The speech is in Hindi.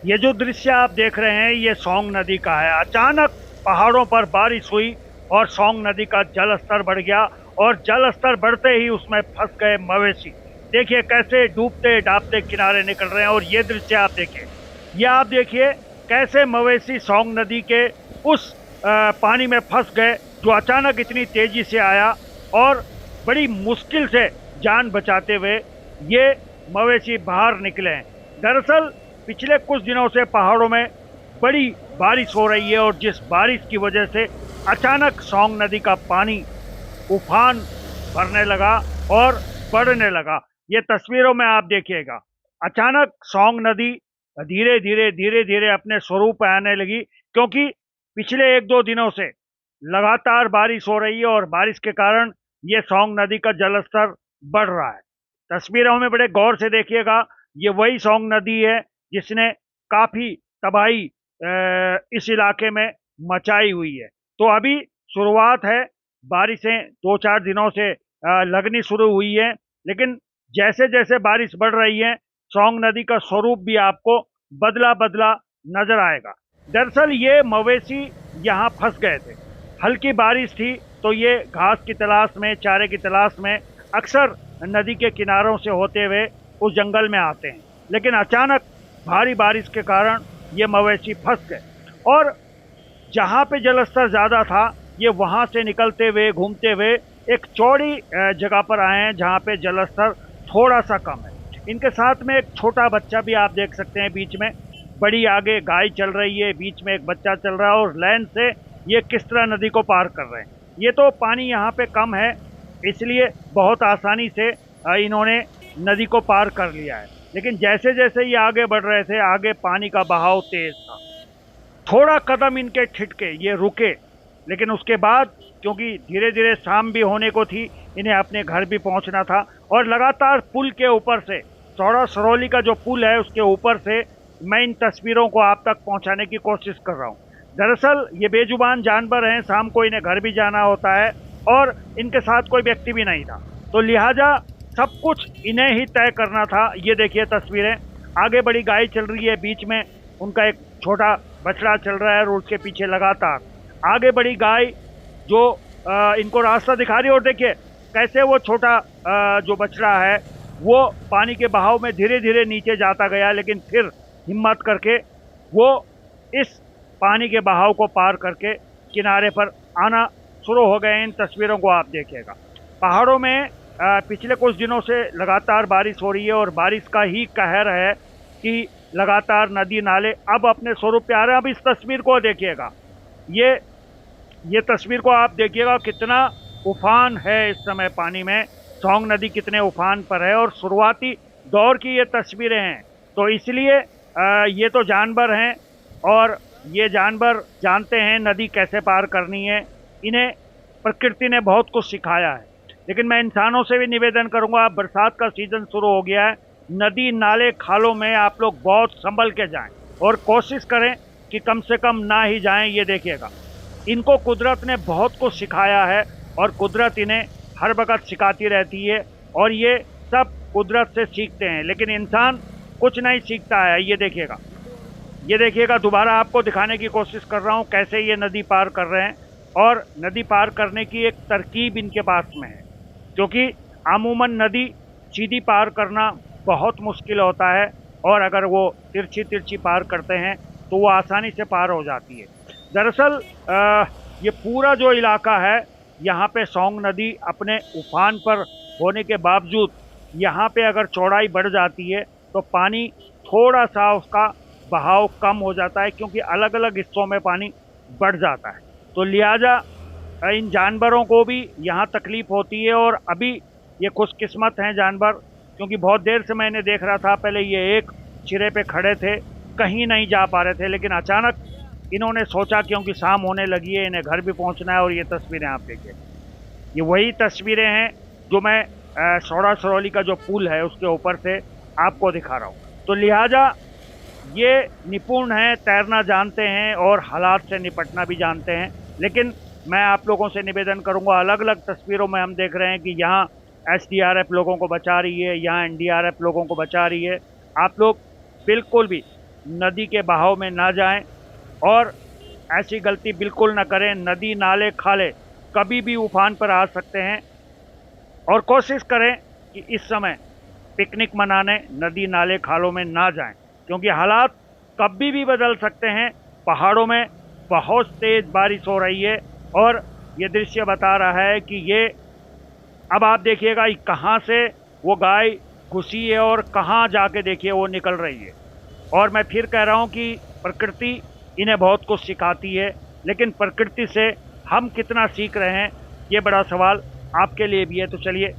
ये जो दृश्य आप देख रहे हैं ये सोंग नदी का है। अचानक पहाड़ों पर बारिश हुई और सोंग नदी का जल स्तर बढ़ गया और जल स्तर बढ़ते ही उसमें फंस गए मवेशी। देखिए कैसे डूबते डाबते किनारे निकल रहे हैं और ये दृश्य आप देखिए। ये आप देखिए कैसे मवेशी सोंग नदी के उस पानी में फंस गए जो अचानक इतनी तेजी से आया और बड़ी मुश्किल से जान बचाते हुए ये मवेशी बाहर निकले हैं। दरअसल पिछले कुछ दिनों से पहाड़ों में बड़ी बारिश हो रही है और जिस बारिश की वजह से अचानक सोंग नदी का पानी उफान भरने लगा और बढ़ने लगा। ये तस्वीरों में आप देखिएगा। अचानक सोंग नदी धीरे धीरे अपने स्वरूप पे आने लगी क्योंकि पिछले एक दो दिनों से लगातार बारिश हो रही है और बारिश के कारण ये सोंग नदी का जलस्तर बढ़ रहा है। तस्वीरों में बड़े गौर से देखिएगा। ये वही सोंग नदी है जिसने काफी तबाही इस इलाके में मचाई हुई है। तो अभी शुरुआत है, बारिशें दो चार दिनों से लगनी शुरू हुई है, लेकिन जैसे जैसे बारिश बढ़ रही है सोंग नदी का स्वरूप भी आपको बदला बदला नजर आएगा। दरअसल ये मवेशी यहाँ फंस गए थे। हल्की बारिश थी तो ये घास की तलाश में, चारे की तलाश में अक्सर नदी के किनारों से होते हुए उस जंगल में आते हैं, लेकिन अचानक भारी बारिश के कारण ये मवेशी फंस गए और जहाँ पे जलस्तर ज़्यादा था ये वहाँ से निकलते हुए घूमते हुए एक चौड़ी जगह पर आए हैं जहाँ पे जलस्तर थोड़ा सा कम है। इनके साथ में एक छोटा बच्चा भी आप देख सकते हैं बीच में। बड़ी आगे गाय चल रही है, बीच में एक बच्चा चल रहा है और लाइन से ये किस तरह नदी को पार कर रहे हैं। ये तो पानी यहाँ पे कम है इसलिए बहुत आसानी से इन्होंने नदी को पार कर लिया है, लेकिन जैसे जैसे ये आगे बढ़ रहे थे आगे पानी का बहाव तेज था। थोड़ा कदम इनके ठिठके ये रुके, लेकिन उसके बाद क्योंकि धीरे धीरे शाम भी होने को थी, इन्हें अपने घर भी पहुंचना था और लगातार पुल के ऊपर से, चौड़ा सरौली का जो पुल है उसके ऊपर से मैं इन तस्वीरों को आप तक पहुंचाने की कोशिश कर रहा हूं। दरअसल ये बेजुबान जानवर हैं, शाम को इन्हें घर भी जाना होता है और इनके साथ कोई व्यक्ति भी नहीं था, तो लिहाजा सब कुछ इन्हें ही तय करना था। ये देखिए तस्वीरें, आगे बड़ी गाय चल रही है, बीच में उनका एक छोटा बछड़ा चल रहा है और उसके पीछे लगातार आगे बड़ी गाय जो इनको रास्ता दिखा रही है। और देखिए कैसे वो छोटा जो बछड़ा है वो पानी के बहाव में धीरे धीरे नीचे जाता गया, लेकिन फिर हिम्मत करके वो इस पानी के बहाव को पार करके किनारे पर आना शुरू हो गए। इन तस्वीरों को आप देखिएगा। पहाड़ों में पिछले कुछ दिनों से लगातार बारिश हो रही है और बारिश का ही कहर है कि लगातार नदी नाले अब अपने स्वरूप पे आ रहे हैं। अब इस तस्वीर को देखिएगा, ये तस्वीर को आप देखिएगा, कितना उफान है इस समय पानी में। सोंग नदी कितने उफान पर है और शुरुआती दौर की ये तस्वीरें हैं। तो इसलिए ये तो जानवर हैं और ये जानवर जानते हैं नदी कैसे पार करनी है। इन्हें प्रकृति ने बहुत कुछ सिखाया है, लेकिन मैं इंसानों से भी निवेदन करूंगा, बरसात का सीजन शुरू हो गया है, नदी नाले खालों में आप लोग बहुत संभल के जाएं और कोशिश करें कि कम से कम ना ही जाएं। ये देखिएगा, इनको कुदरत ने बहुत कुछ सिखाया है और कुदरत इन्हें हर वक्त सिखाती रहती है और ये सब कुदरत से सीखते हैं, लेकिन इंसान कुछ नहीं सीखता है। ये देखिएगा, ये देखिएगा, दोबारा आपको दिखाने की कोशिश कर रहा हूँ कैसे ये नदी पार कर रहे हैं। और नदी पार करने की एक तरकीब इनके पास में है, क्योंकि अमूमन नदी सीधी पार करना बहुत मुश्किल होता है और अगर वो तिरछी तिरछी पार करते हैं तो वो आसानी से पार हो जाती है। दरअसल ये पूरा जो इलाका है यहाँ पे सोंग नदी अपने उफान पर होने के बावजूद यहाँ पे अगर चौड़ाई बढ़ जाती है तो पानी थोड़ा सा उसका बहाव कम हो जाता है, क्योंकि अलग अलग हिस्सों में पानी बढ़ जाता है। तो लिहाजा इन जानवरों को भी यहाँ तकलीफ होती है और अभी ये खुशकिस्मत हैं जानवर, क्योंकि बहुत देर से मैंने देख रहा था, पहले ये एक सिरे पे खड़े थे, कहीं नहीं जा पा रहे थे, लेकिन अचानक इन्होंने सोचा क्योंकि शाम होने लगी है इन्हें घर भी पहुंचना है। और ये तस्वीरें आप देखिए, ये वही तस्वीरें हैं जो मैं चौड़ा सरौली का जो पुल है उसके ऊपर से आपको दिखा रहा हूँ। तो लिहाजा ये निपुण हैं, तैरना जानते हैं और हालात से निपटना भी जानते हैं, लेकिन मैं आप लोगों से निवेदन करूंगा, अलग अलग तस्वीरों में हम देख रहे हैं कि यहाँ एसडीआरएफ लोगों को बचा रही है, यहाँ एनडीआरएफ लोगों को बचा रही है। आप लोग बिल्कुल भी नदी के बहाव में ना जाएं और ऐसी गलती बिल्कुल ना करें। नदी, नाले, खाले कभी भी उफान पर आ सकते हैं और कोशिश करें कि इस समय पिकनिक मनाने नदी, नाले, खालों में ना जाएं, क्योंकि हालात कभी भी बदल सकते हैं। पहाड़ों में बहुत तेज बारिश हो रही है और ये दृश्य बता रहा है कि ये, अब आप देखिएगा कहाँ से वो गाय घुसी है और कहाँ जाके देखिए वो निकल रही है। और मैं फिर कह रहा हूँ कि प्रकृति इन्हें बहुत कुछ सिखाती है, लेकिन प्रकृति से हम कितना सीख रहे हैं, ये बड़ा सवाल आपके लिए भी है। तो चलिए